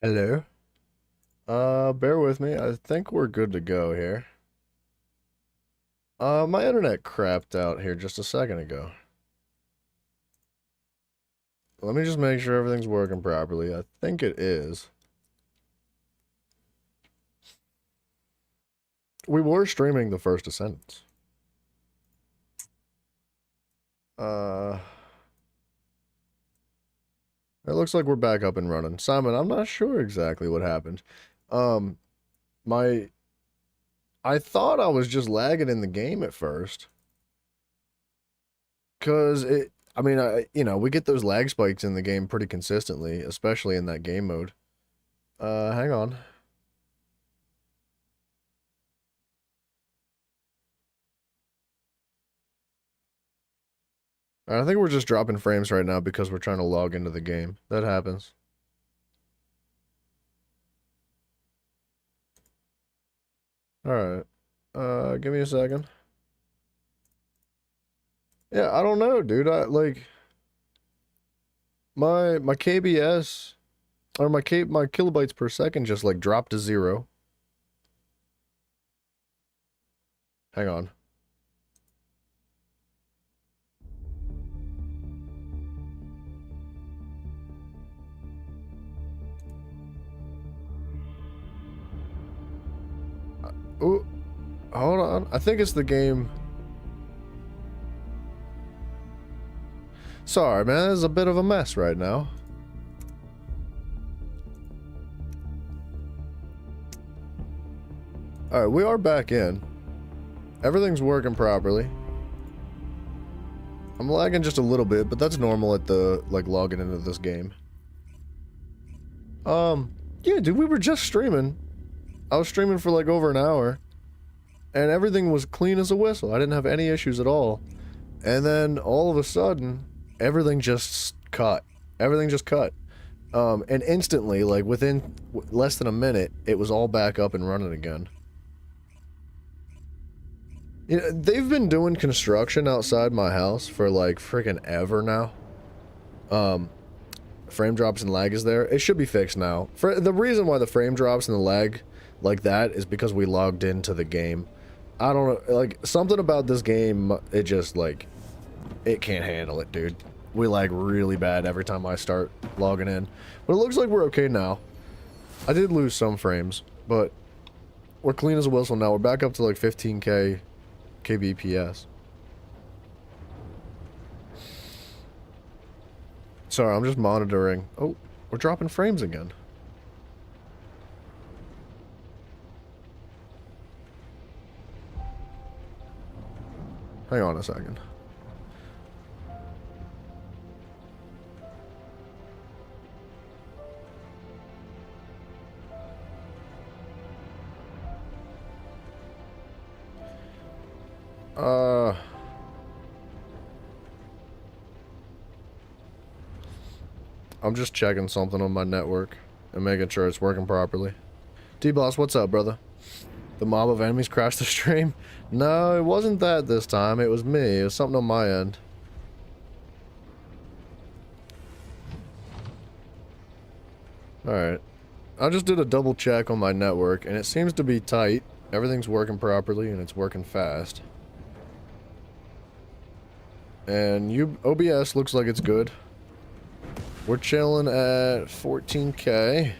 Hello. Bear with me. I think we're good to go here. My internet crapped out here just a second ago. Let me just make sure everything's working properly. I think it is. We were streaming the first Descendants. Uh, it looks like we're back up and running. Simon, I'm not sure exactly what happened. Um, my, I thought I was just lagging in the game at first. Cause I mean, we get those lag spikes in the game pretty consistently, especially in that game mode. Hang on. I think we're just dropping frames right now because we're trying to log into the game. That happens. Alright. Give me a second. Yeah, I don't know, dude. I like my KBS or my kilobytes per second just like dropped to 0. Hang on. Ooh, hold on. I think it's the game. Sorry, man. It's a bit of a mess right now. Alright, we are back in. Everything's working properly. I'm lagging just a little bit, but that's normal at the, like, logging into this game. Yeah, dude, we were just streaming. I was streaming for, like, over an hour. And everything was clean as a whistle. I didn't have any issues at all. And then, all of a sudden, everything just cut. Everything just cut. And instantly, like, within less than a minute, it was all back up and running again. You know, they've been doing construction outside my house for like freaking ever now. Frame drops and lag is there. It should be fixed now. For the reason why the frame drops and the lag like that is because we logged into the game. I don't know, like something about this game, it just like it can't handle it, dude. We lag really bad every time I start logging in. But it looks like we're okay now. I did lose some frames, but we're clean as a whistle now. We're back up to like 15k kbps. Sorry, I'm just monitoring. Oh, we're dropping frames again. Hang on a second. I'm just checking something on my network and making sure it's working properly. D-Boss, what's up, brother? The mob of enemies crashed the stream? No, it wasn't that this time. It was me. It was something on my end. Alright. I just did a double check on my network, and it seems to be tight. Everything's working properly, and it's working fast. And OBS looks like it's good. We're chilling at 14k.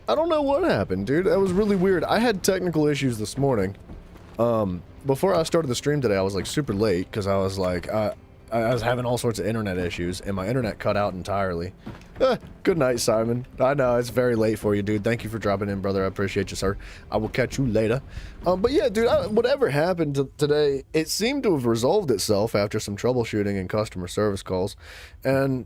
I don't know what happened, dude. That was really weird. I had technical issues this morning. Before I started the stream today, I was like super late because I was like, I was having all sorts of internet issues and my internet cut out entirely. Good night, Simon. I know it's very late for you, dude. Thank you for dropping in, brother. I appreciate you, sir. I will catch you later. But yeah, dude, whatever happened today, it seemed to have resolved itself after some troubleshooting and customer service calls. And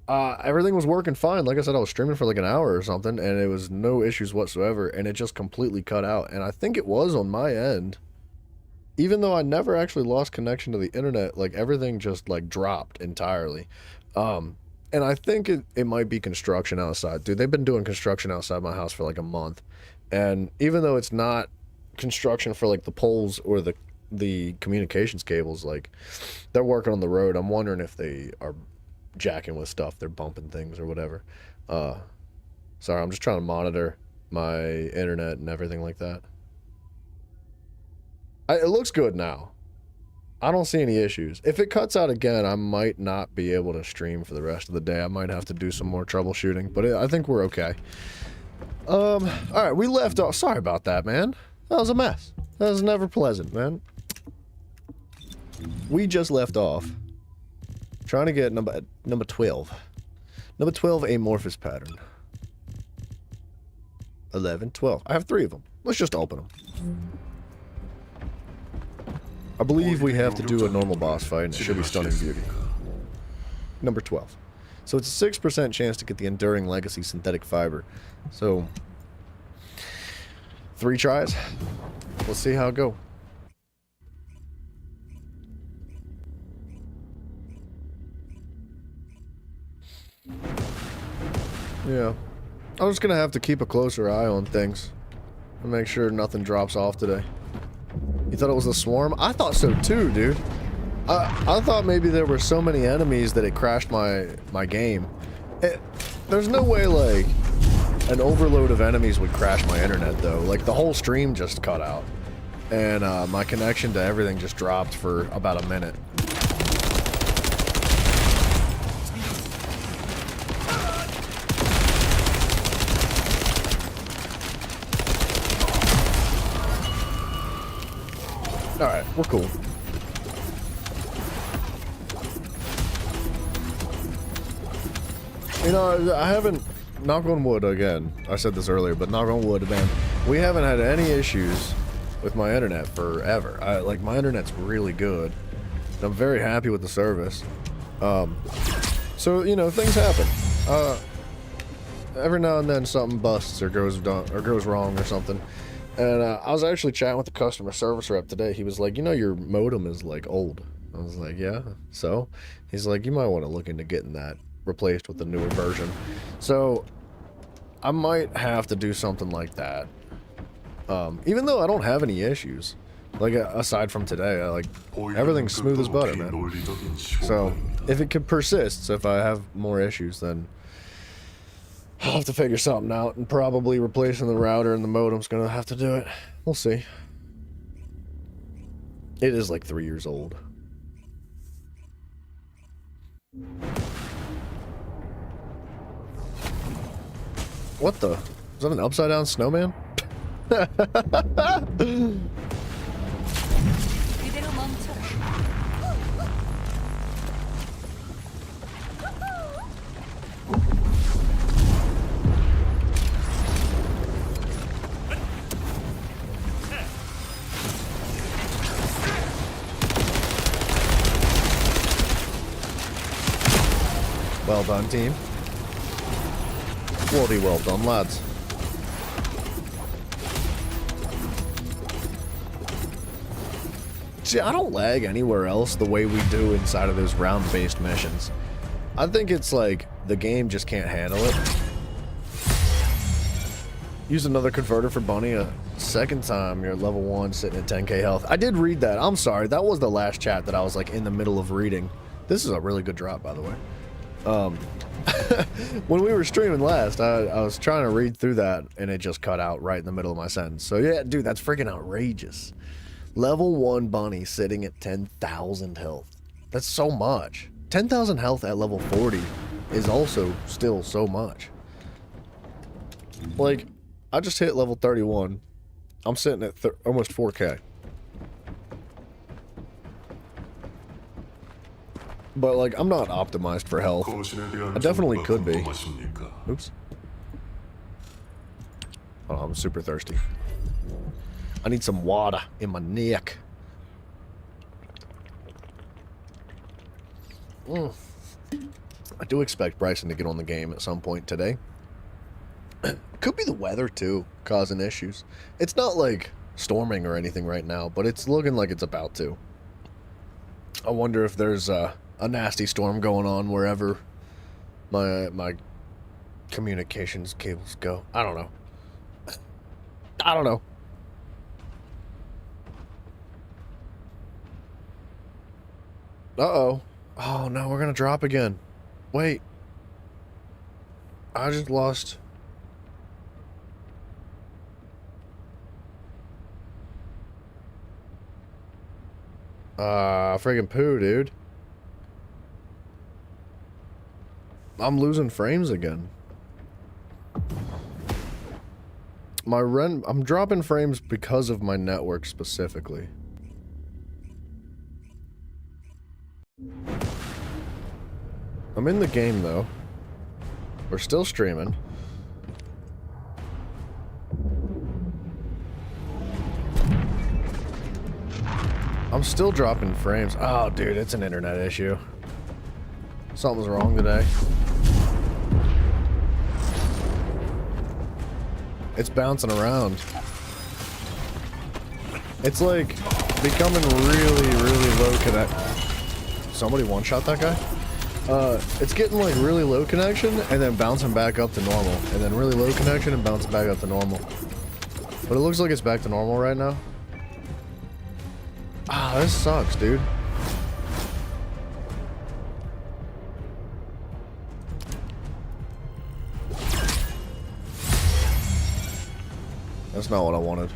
everything was working fine. Like I said, I was streaming for like an hour or something, and it was no issues whatsoever, and it just completely cut out. And I think it was on my end. Even though I never actually lost connection to the internet, like everything just like dropped entirely. And I think it might be construction outside. Dude, they've been doing construction outside my house for like a month. And even though it's not construction for like the poles or the communications cables, like they're working on the road. I'm wondering if they are jacking with stuff. They're bumping things or whatever. Sorry, I'm just trying to monitor my internet and everything like that. It looks good now. I don't see any issues. If it cuts out again, I might not be able to stream for the rest of the day. I might have to do some more troubleshooting, but I think we're okay. Alright, we left off. Sorry about that, man. That was a mess. That was never pleasant, man. We just left off trying to get number 12. Number 12 amorphous pattern. 11, 12. I have 3 of them. Let's just open them. I believe we have to do a normal boss fight, and it should be Stunning Beauty. Number 12. So it's a 6% chance to get the Enduring Legacy Synthetic Fiber. So, 3 tries. Let's see how it goes. Yeah. I'm just gonna have to keep a closer eye on things and make sure nothing drops off today. You thought it was a swarm? I thought so too, dude. I thought maybe there were so many enemies that it crashed my game. There's no way, like, an overload of enemies would crash my internet, though. Like, the whole stream just cut out. And my connection to everything just dropped for about a minute. Alright, we're cool. You know, I haven't, knock on wood again, I said this earlier, but knock on wood, man, we haven't had any issues with my internet forever. Like, my internet's really good. I'm very happy with the service. So, you know, things happen. Every now and then something busts or goes wrong or something. And I was actually chatting with the customer service rep today. He was like, you know, your modem is, like, old. I was like, yeah, so? He's like, you might want to look into getting that replaced with a newer version. So, I might have to do something like that. Even though I don't have any issues. Like, aside from today, everything's smooth as butter, man. So, if it could persist, if I have more issues, then I'll have to figure something out, and probably replacing the router and the modem's gonna have to do it. We'll see. It is like 3 years old. What the? Is that an upside down snowman? Well done, team. Bloody well done, lads. See, I don't lag anywhere else the way we do inside of those round-based missions. I think it's like the game just can't handle it. Use another converter for Bunny a second time. You're at level 1, sitting at 10k health. I did read that. I'm sorry. That was the last chat that I was like in the middle of reading. This is a really good drop, by the way. When we were streaming last, I was trying to read through that, and it just cut out right in the middle of my sentence. So yeah, dude, that's freaking outrageous. Level 1 Bunny sitting at 10,000 health. That's so much. 10,000 health at level 40 is also still so much. Like, I just hit level 31. I'm sitting at almost 4k. But, like, I'm not optimized for health. I definitely could be. Oops. Oh, I'm super thirsty. I need some water in my neck. I do expect Bryson to get on the game at some point today. Could be the weather, too, causing issues. It's not, like, storming or anything right now, but it's looking like it's about to. I wonder if there's a nasty storm going on wherever my communications cables go. I don't know. I don't know. Uh-oh. Oh, no, we're gonna drop again. Wait. I just lost... friggin' poo, dude. I'm losing frames again. I'm dropping frames because of my network specifically. I'm in the game though. We're still streaming. I'm still dropping frames. Oh, dude, it's an internet issue. Something's wrong today. It's bouncing around. It's like becoming really, really low connect. Somebody one-shot that guy? It's getting like really low connection and then bouncing back up to normal. And then really low connection and bouncing back up to normal. But it looks like it's back to normal right now. Ah, this sucks, dude. That's not what I wanted.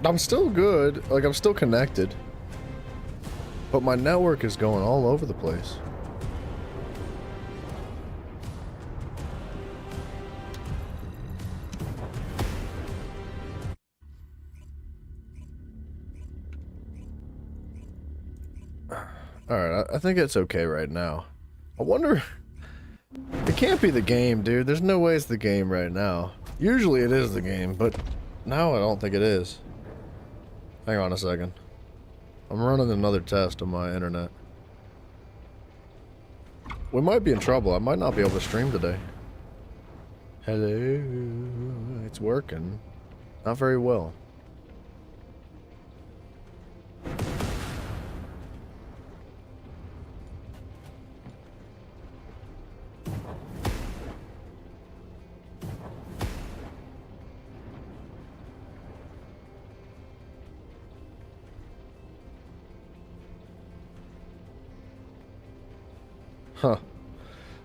I'm still good. Like, I'm still connected. But my network is going all over the place. Alright, I think it's okay right now. I wonder... It can't be the game, dude. There's no way it's the game right now. Usually it is the game, but now I don't think it is. Hang on a second. I'm running another test on my internet. We might be in trouble. I might not be able to stream today. Hello. It's working. Not very well. Huh.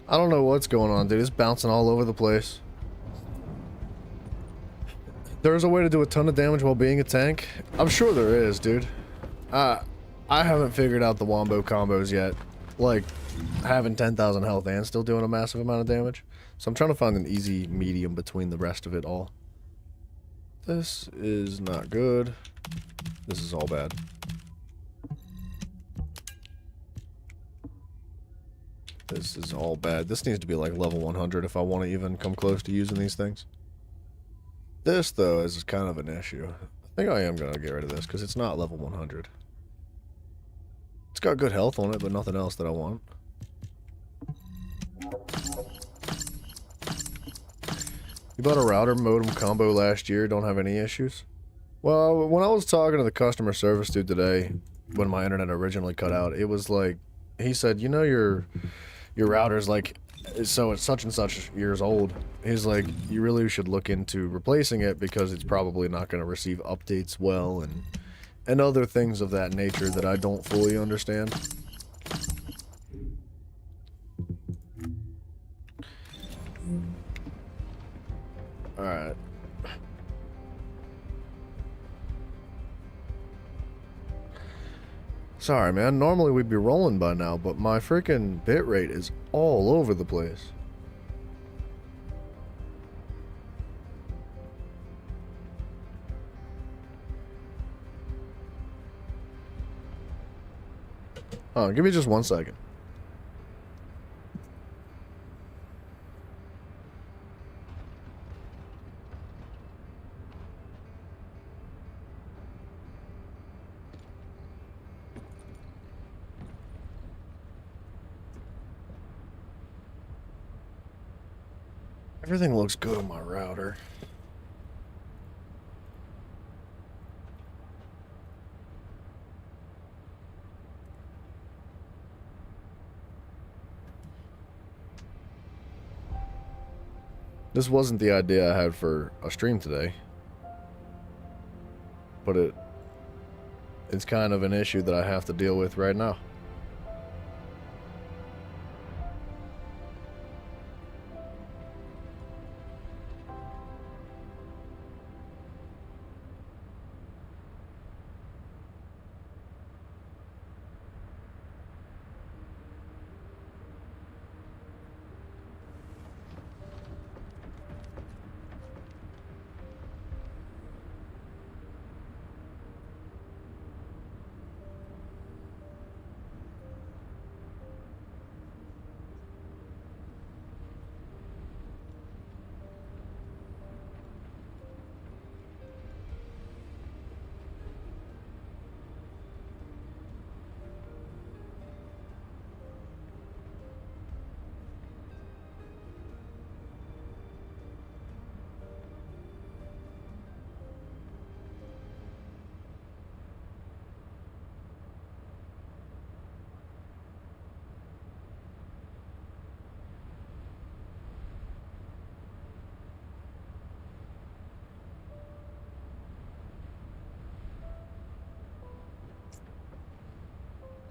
I don't know what's going on, dude. It's bouncing all over the place. There's a way to do a ton of damage while being a tank? I'm sure there is, dude. I haven't figured out the wombo combos yet. Like, having 10,000 health and still doing a massive amount of damage. So I'm trying to find an easy medium between the rest of it all. This is not good. This is all bad. This is all bad. This needs to be like level 100 if I want to even come close to using these things. This, though, is kind of an issue. I think I am going to get rid of this because it's not level 100. It's got good health on it, but nothing else that I want. You bought a router modem combo last year, don't have any issues? Well, when I was talking to the customer service dude today, when my internet originally cut out, it was like, he said, you know, your router's like, so it's such and such years old. He's like, you really should look into replacing it because it's probably not going to receive updates well and other things of that nature that I don't fully understand. Alright. Sorry, man. Normally we'd be rolling by now, but my freaking bitrate is all over the place. Oh, give me just 1 second. Everything looks good on my router. This wasn't the idea I had for a stream today. but it's kind of an issue that I have to deal with right now.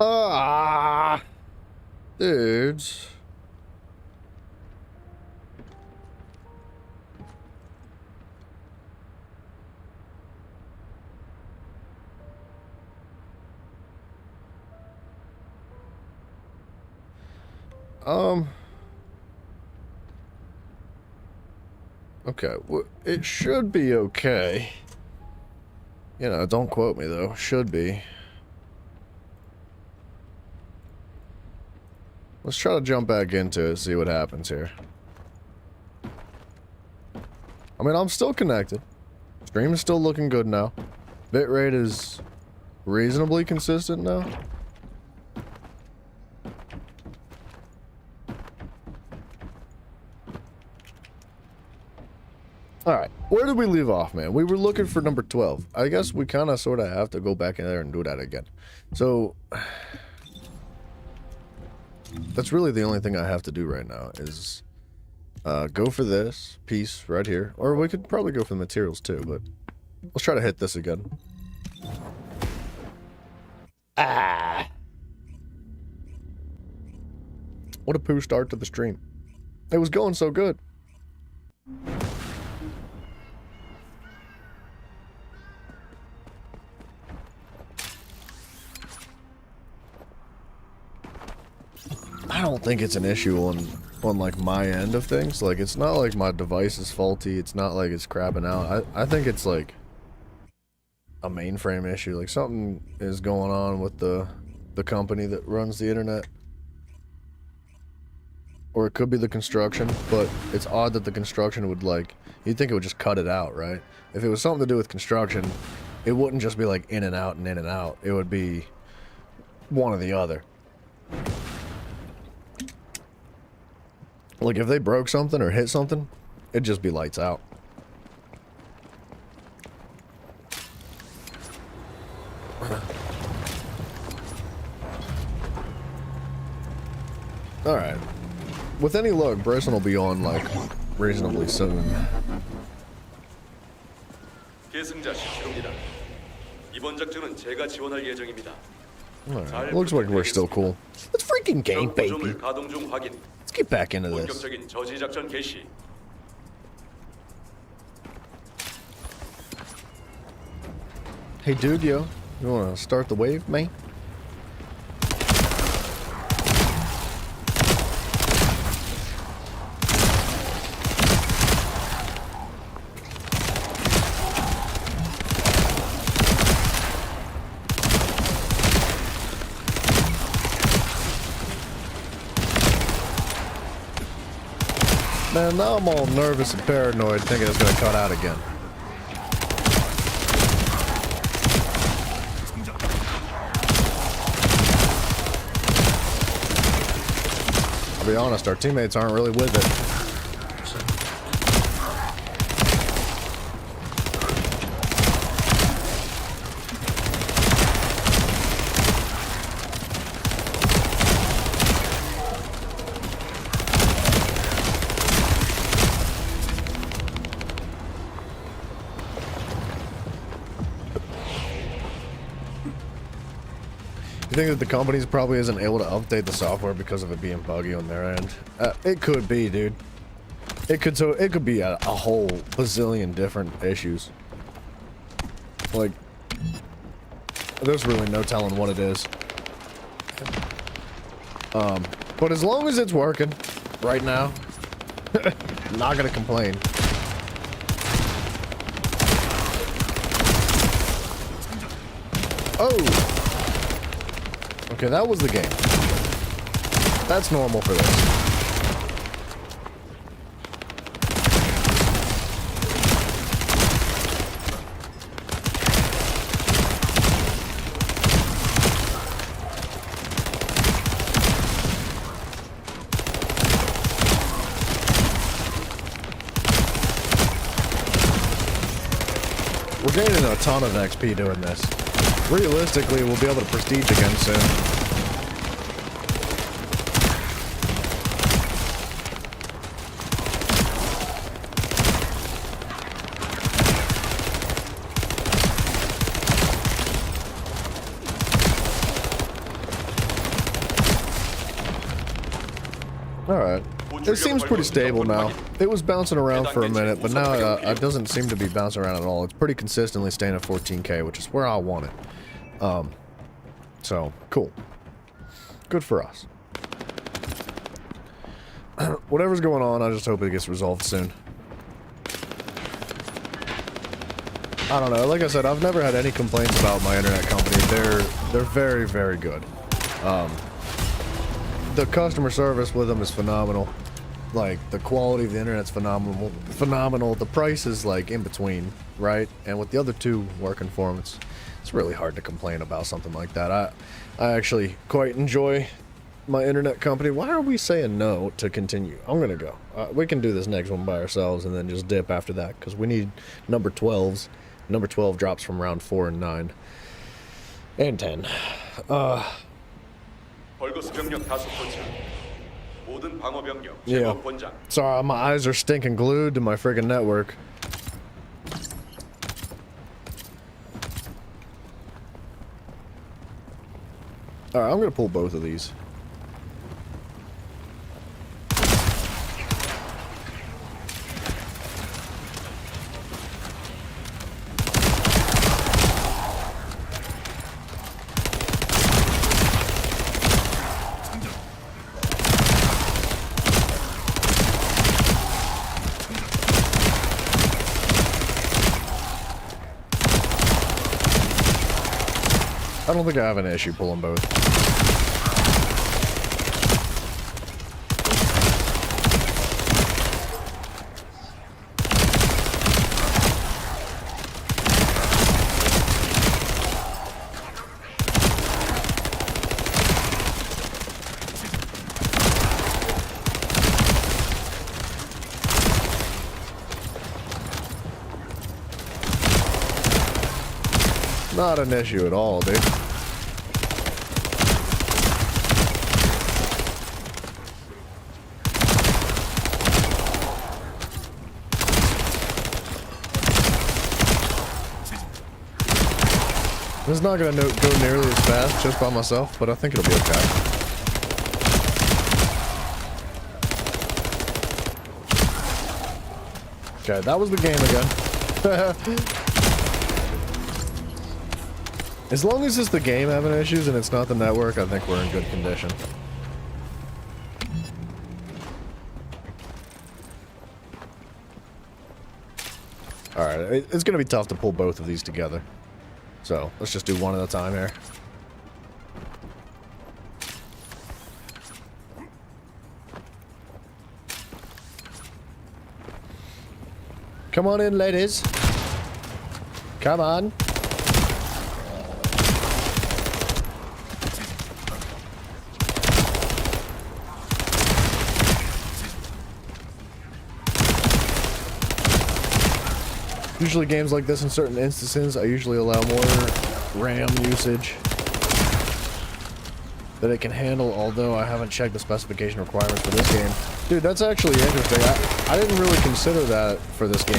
Ah, dudes. Okay, well, it should be okay. You know, don't quote me though. Should be. Let's try to jump back into it, see what happens here. I mean, I'm still connected. Stream is still looking good now. Bitrate is reasonably consistent now. Alright, where did we leave off, man? We were looking for number 12. I guess we kind of sort of have to go back in there and do that again. So, that's really the only thing I have to do right now is go for this piece right here. Or we could probably go for the materials too, but let's try to hit this again. Ah! What a poo start to the stream. It was going so good. I don't think it's an issue on like my end of things. Like, it's not like my device is faulty. It's not like it's crapping out. I think it's like a mainframe issue. Like, something is going on with the company that runs the internet. Or it could be the construction, but it's odd that the construction would, like, you'd think it would just cut it out, right? If it was something to do with construction, it wouldn't just be like in and out and in and out. It would be one or the other. Like, if they broke something or hit something, it'd just be lights out. Alright. With any luck, Bryson will be on, like, reasonably soon. Alright, looks like we're still cool. Let's freaking game, baby. Let's get back into this. Hey dude, yo, you wanna start the wave, man? Man, now I'm all nervous and paranoid thinking it's gonna cut out again. I'll be honest, our teammates aren't really with it. think that the companies probably isn't able to update the software because of it being buggy on their end? It could be, dude. It could be a whole bazillion different issues. Like, there's really no telling what it is. But as long as it's working right now, I'm not gonna complain. Oh! Okay, that was the game. That's normal for this. We're gaining a ton of XP doing this. Realistically, we'll be able to prestige again soon. Alright. It seems pretty stable now. It was bouncing around for a minute, but now it doesn't seem to be bouncing around at all. It's pretty consistently staying at 14K, which is where I want it. So, cool. Good for us. Whatever's going on, I just hope it gets resolved soon. I don't know. Like I said, I've never had any complaints about my internet company. They're very, very good. The customer service with them is phenomenal. Like, the quality of the internet's phenomenal. The price is, like, in between, right? And with the other two working for them, it's really hard to complain about something like that. I actually quite enjoy my internet company. Why are we saying no to continue? I'm gonna go. We can do this next one by ourselves and then just dip after that, because we need number 12s. Number 12 drops from round 4 and 9. And 10. Yeah. Sorry, my eyes are stinking glued to my friggin' network. Alright, I'm gonna pull both of these. I don't think I have an issue pulling both. Not an issue at all, dude. It's not gonna go nearly as fast just by myself, but I think it'll be okay. Okay, that was the game again. As long as it's the game having issues and it's not the network, I think we're in good condition. Alright, it's gonna be tough to pull both of these together. So, let's just do one at a time here. Come on in, ladies. Come on. Usually games like this in certain instances, I usually allow more RAM usage that it can handle, although I haven't checked the specification requirements for this game. Dude, that's actually interesting. I didn't really consider that for this game.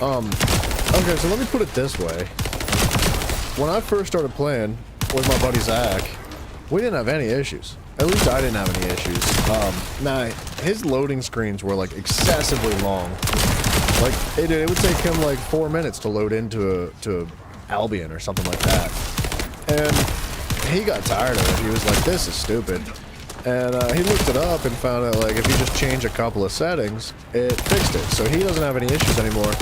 Okay, so let me put it this way. When I first started playing, with my buddy Zach, we didn't have any issues. At least I didn't have any issues. Now, his loading screens were like excessively long. Like, it would take him like 4 minutes to load into Albion or something like that. And he got tired of it. He was like, this is stupid. And he looked it up and found out like if you just change a couple of settings, it fixed it. So he doesn't have any issues anymore.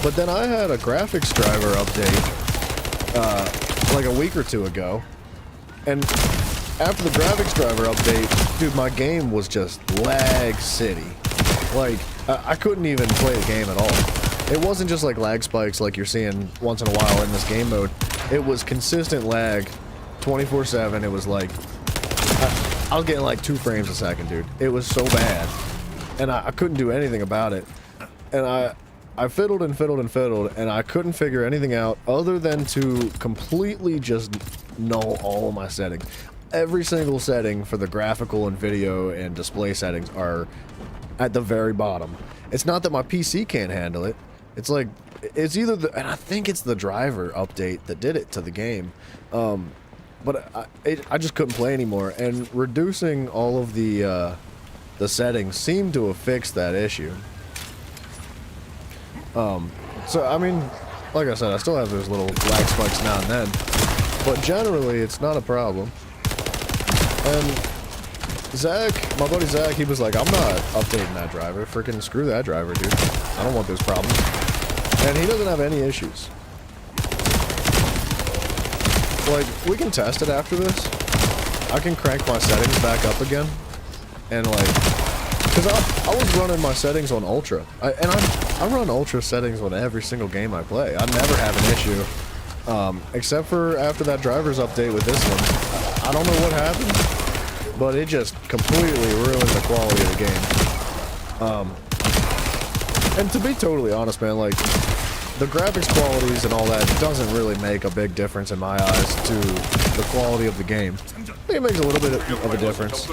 But then I had a graphics driver update like a week or two ago. And after the graphics driver update, dude, my game was just lag city. Like, I couldn't even play the game at all. It wasn't just like lag spikes like you're seeing once in a while in this game mode. It was consistent lag 24/7. It was like, I was getting like 2 frames a second, dude. It was so bad. And I couldn't do anything about it. And I fiddled and fiddled and fiddled, and I couldn't figure anything out other than to completely just null all of my settings. Every single setting for the graphical and video and display settings are at the very bottom. It's not that my PC can't handle it. It's like, it's either the, and I think it's the driver update that did it to the game. But I just couldn't play anymore, and reducing all of the settings seemed to have fixed that issue. So I mean, like I said, I still have those little lag spikes now and then, but generally it's not a problem. And Zach, my buddy Zach, he was like, I'm not updating that driver. Freaking screw that driver, dude. I don't want those problems. And he doesn't have any issues. Like, we can test it after this. I can crank my settings back up again. And like, because I was running my settings on Ultra. I run Ultra settings on every single game I play. I never have an issue. Except for after that driver's update with this one. I don't know what happened, but it just completely ruined the quality of the game. And to be totally honest, man, like, the graphics qualities and all that doesn't really make a big difference in my eyes to the quality of the game. I think it makes a little bit of a difference.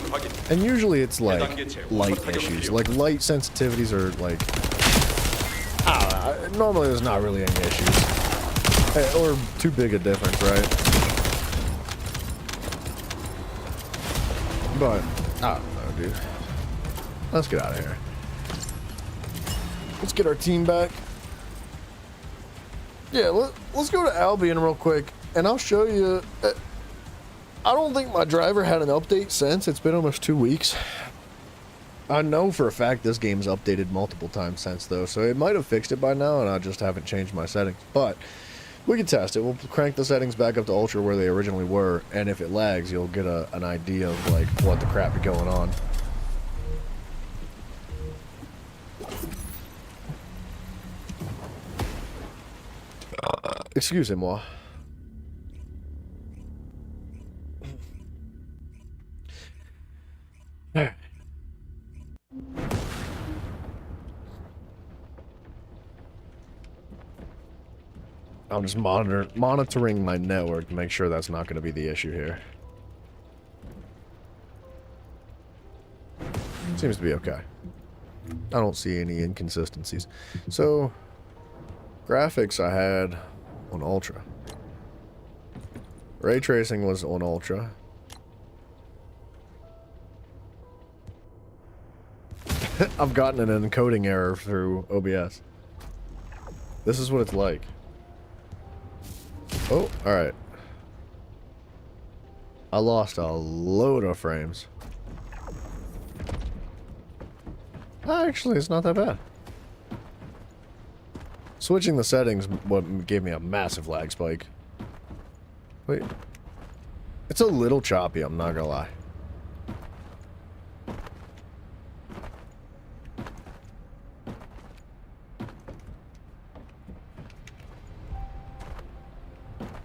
And usually it's like light issues. Like light sensitivities are like, I don't know, normally there's not really any issues. Or too big a difference, right? But, I don't know, dude. Let's get out of here. Let's get our team back. Yeah, let's go to Albion real quick, and I'll show you. I don't think my driver had an update since. It's been almost 2 weeks. I know for a fact this game's updated multiple times since, though, so it might have fixed it by now, and I just haven't changed my settings. But we can test it. We'll crank the settings back up to Ultra where they originally were, and if it lags, you'll get an idea of, like, what the crap is going on. Excusez-moi. I'm just monitoring my network to make sure that's not going to be the issue here. Seems to be okay. I don't see any inconsistencies. So, graphics I had on Ultra. Ray tracing was on Ultra. I've gotten an encoding error through OBS. This is what it's like. Oh, alright. I lost a load of frames. Actually, it's not that bad. Switching the settings what gave me a massive lag spike. Wait. It's a little choppy, I'm not gonna lie.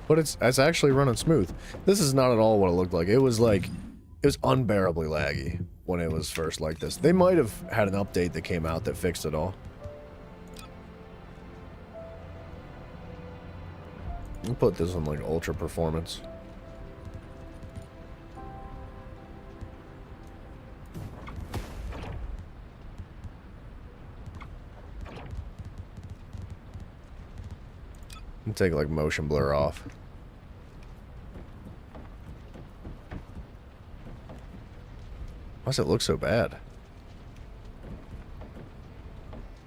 But it's actually running smooth. This is not at all what it looked like. It was unbearably laggy when it was first like this. They might have had an update that came out that fixed it all. I'll put this on like ultra performance. And take like motion blur off. Why does it look so bad?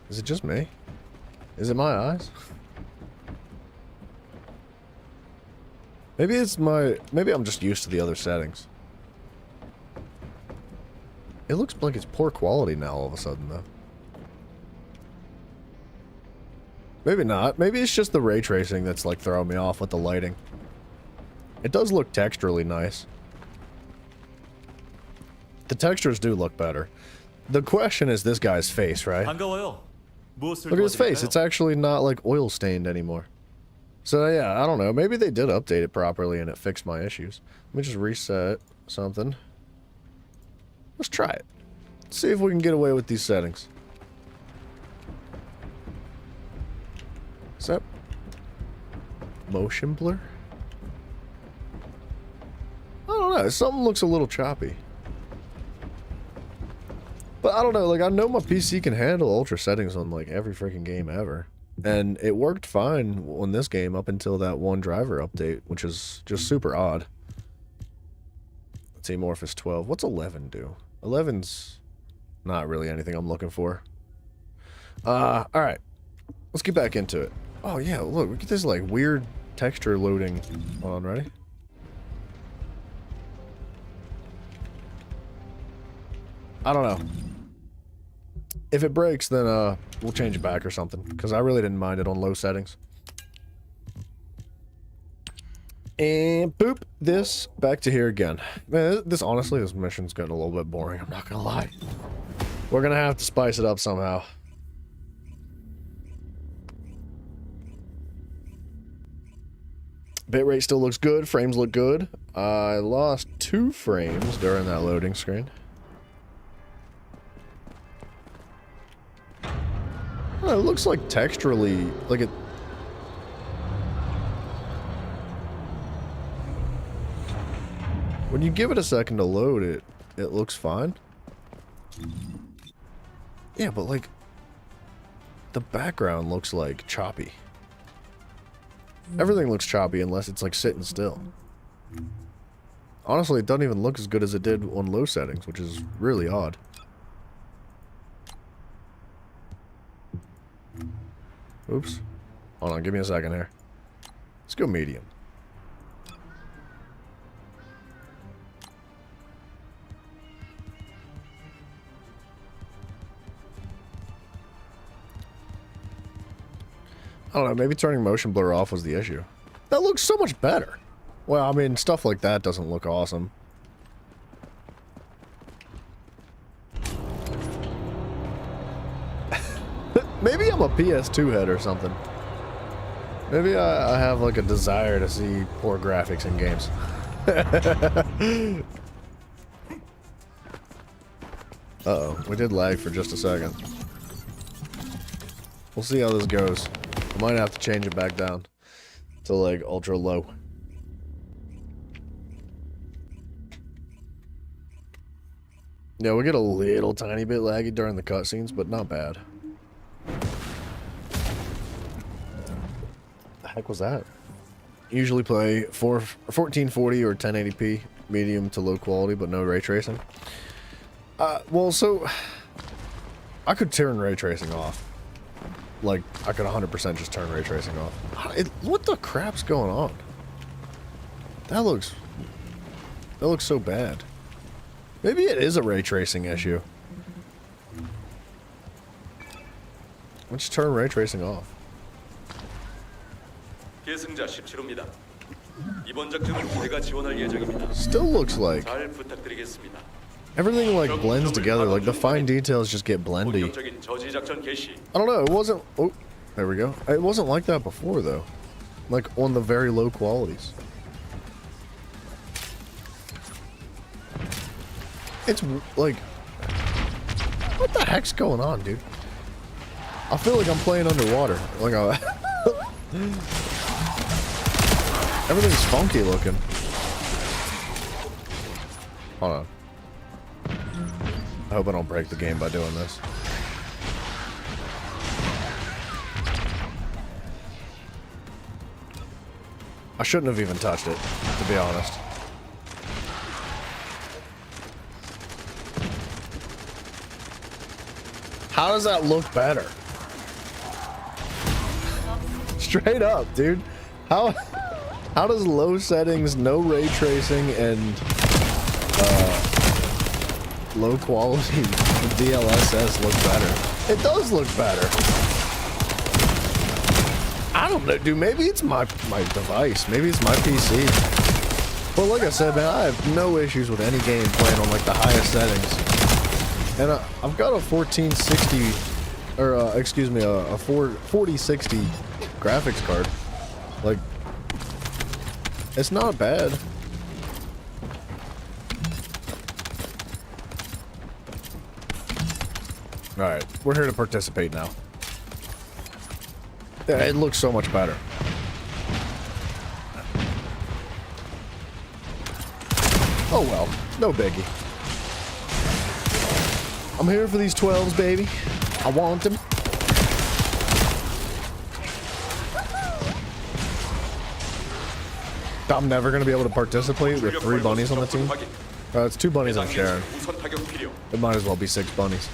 Is it just me? Is it my eyes? Maybe it's my... Maybe I'm just used to the other settings. It looks like it's poor quality now all of a sudden, though. Maybe not. Maybe it's just the ray tracing that's, like, throwing me off with the lighting. It does look texturally nice. The textures do look better. The question is this guy's face, right? Look at his face. It's actually not, like, oil-stained anymore. So, yeah, I don't know. Maybe they did update it properly and it fixed my issues. Let me just reset something. Let's try it. Let's see if we can get away with these settings. Is that motion blur? I don't know. Something looks a little choppy. But I don't know. Like, I know my PC can handle ultra settings on, like, every freaking game ever. And it worked fine on this game up until that one driver update, which is just super odd. Let's see, Amorphous 12. What's 11 do? 11's not really anything I'm looking for. Alright. Let's get back into it. Oh, yeah, look at this, like, weird texture loading. Hold on, ready? I don't know. If it breaks, then, we'll change it back or something. Because I really didn't mind it on low settings. And boop, this back to here again. Man, honestly, this mission's getting a little bit boring, I'm not gonna lie. We're gonna have to spice it up somehow. Bitrate still looks good, frames look good. I lost 2 frames during that loading screen. Oh, it looks like texturally, like it... When you give it a second to load it, it looks fine. Yeah, but like, the background looks like choppy. Everything looks choppy unless it's like sitting still. Honestly, it doesn't even look as good as it did on low settings, which is really odd. Oops. Hold on, give me a second here. Let's go medium. I don't know, maybe turning motion blur off was the issue. That looks so much better. Well, I mean, stuff like that doesn't look awesome. Maybe I'm a PS2 head or something. Maybe I have like a desire to see poor graphics in games. Uh-oh, we did lag for just a second. We'll see how this goes. I might have to change it back down to like ultra low. Yeah, we get a little tiny bit laggy during the cutscenes, but not bad. The heck was that? Usually play 1440 or 1080p, medium to low quality, but no ray tracing. Well, so I could turn ray tracing off. Like, I could 100% just turn ray tracing off. What the crap's going on? That looks so bad. Maybe it is a ray tracing issue. Let's turn ray tracing off. Still looks like everything like blends together, like the fine details just get blendy. I don't know, it wasn't... Oh, there we go. It wasn't like that before though. Like on the very low qualities. It's like... What the heck's going on, dude? I feel like I'm playing underwater. Like everything's funky looking. Hold on. I hope I don't break the game by doing this. I shouldn't have even touched it, to be honest. How does that look better? Straight up, dude. How does low settings, no ray tracing, and low quality DLSS look better? It does look better. I don't know, dude. Maybe it's my device. Maybe it's my PC. But like I said, man, I have no issues with any game playing on like the highest settings. And I've got a 1460, or excuse me, a 4060 graphics card. Like, it's not bad. All right, we're here to participate now. Yeah, it looks so much better. Oh well, no biggie. I'm here for these 12s, baby. I want them. I'm never going to be able to participate with 3 bunnies on the team. It's 2 bunnies I'm sharing. It might as well be 6 bunnies.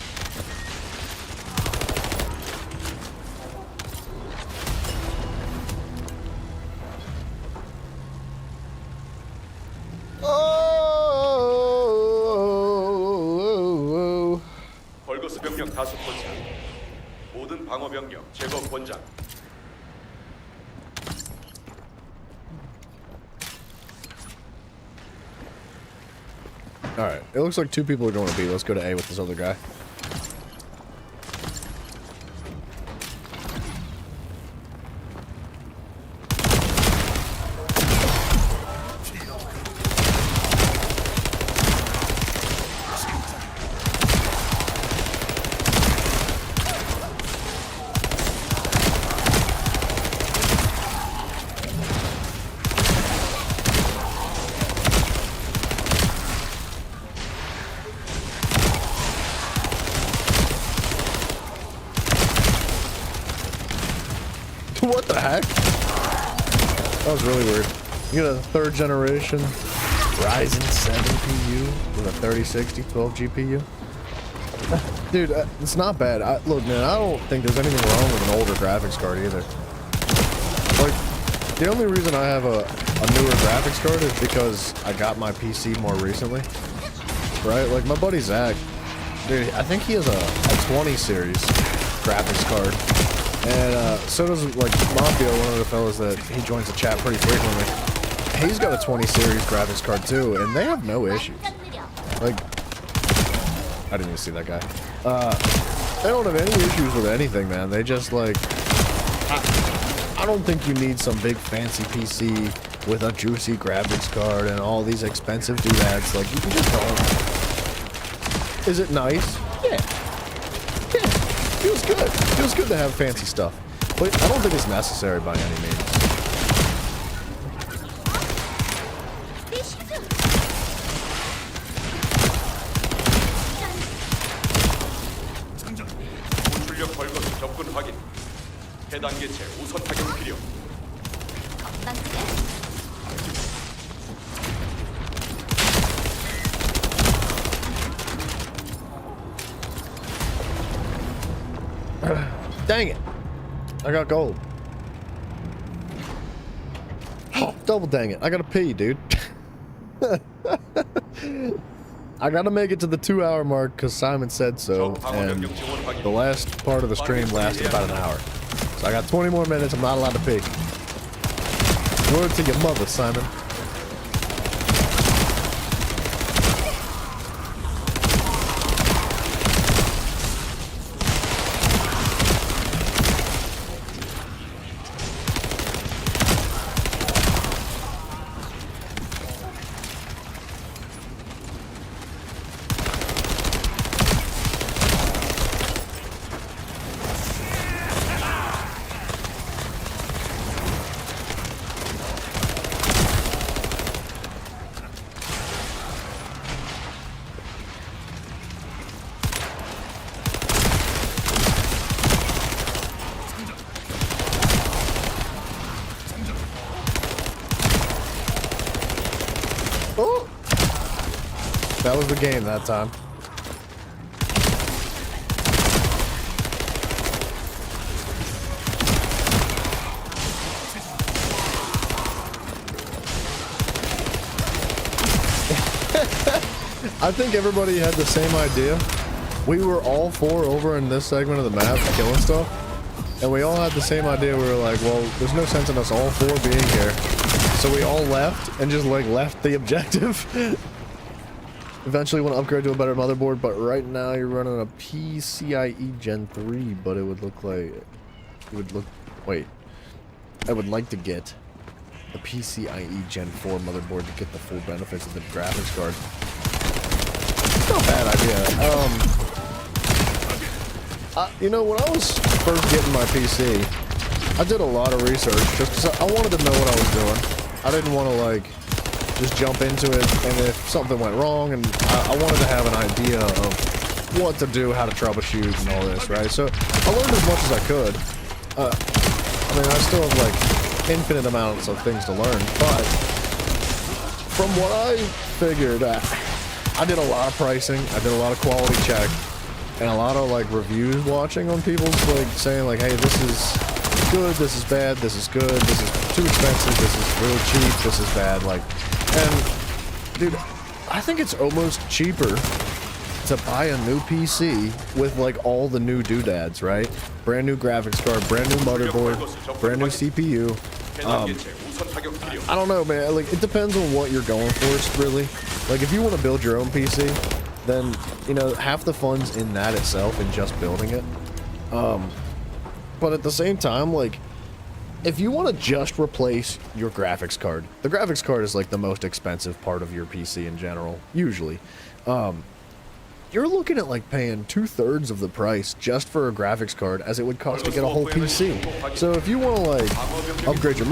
Alright, it looks like 2 people are going to B. Let's go to A with this other guy. What the heck? That was really weird. You get a 3rd generation Ryzen 7 PU with a 3060 12 GPU. Dude, it's not bad. Look, man, I don't think there's anything wrong with an older graphics card either. Like, the only reason I have a newer graphics card is because I got my PC more recently. Right? Like, my buddy Zach, dude, I think he has a 20 series graphics card. And so does, like, Mafia, one of the fellas that he joins the chat pretty frequently. He's got a 20 series graphics card too, and they have no issues. Like, I didn't even see that guy. They don't have any issues with anything, man. They just, like, I don't think you need some big fancy PC with a juicy graphics card and all these expensive doodads. Like, you can just don't. Is it nice? Yeah. Feels good. Feels good to have fancy stuff. But I don't think it's necessary by any means. Dang it. I got gold. Oh, double dang it. I gotta pee, dude. I gotta make it to the 2-hour mark because Simon said so, and the last part of the stream lasted about an hour. So I got 20 more minutes. I'm not allowed to pee. Word to your mother, Simon. That was the game that time. I think everybody had the same idea. We were all four over in this segment of the map killing stuff, and we all had the same idea. We were like, well, there's no sense in us all four being here. So we all left and just like left the objective. Eventually want to upgrade to a better motherboard, but right now you're running a PCIe Gen 3, but it would look like... Wait. I would like to get a PCIe Gen 4 motherboard to get the full benefits of the graphics card. It's not a bad idea. You know, when I was first getting my PC, I did a lot of research just because I wanted to know what I was doing. I didn't want to, like, just jump into it, and if something went wrong, and I wanted to have an idea of what to do, how to troubleshoot, and all this, right? So I learned as much as I could. I mean, I still have, like, infinite amounts of things to learn, but from what I figured, I did a lot of pricing, I did a lot of quality check, and a lot of, like, reviews watching on people's, like, saying, like, hey, this is good, this is bad, this is good, this is too expensive, this is really cheap, this is bad, like, and, dude, I think it's almost cheaper to buy a new PC with, like, all the new doodads, right? Brand new graphics card, brand new motherboard, brand new CPU. I don't know, man, like, it depends on what you're going for, really. Like, if you want to build your own PC, then, you know, half the fun's in that itself and just building it. But at the same time, like, if you want to just replace your graphics card, the graphics card is, like, the most expensive part of your PC in general, usually. You're looking at, like, paying 2/3 of the price just for a graphics card as it would cost to get a whole PC. So if you want to, like, upgrade your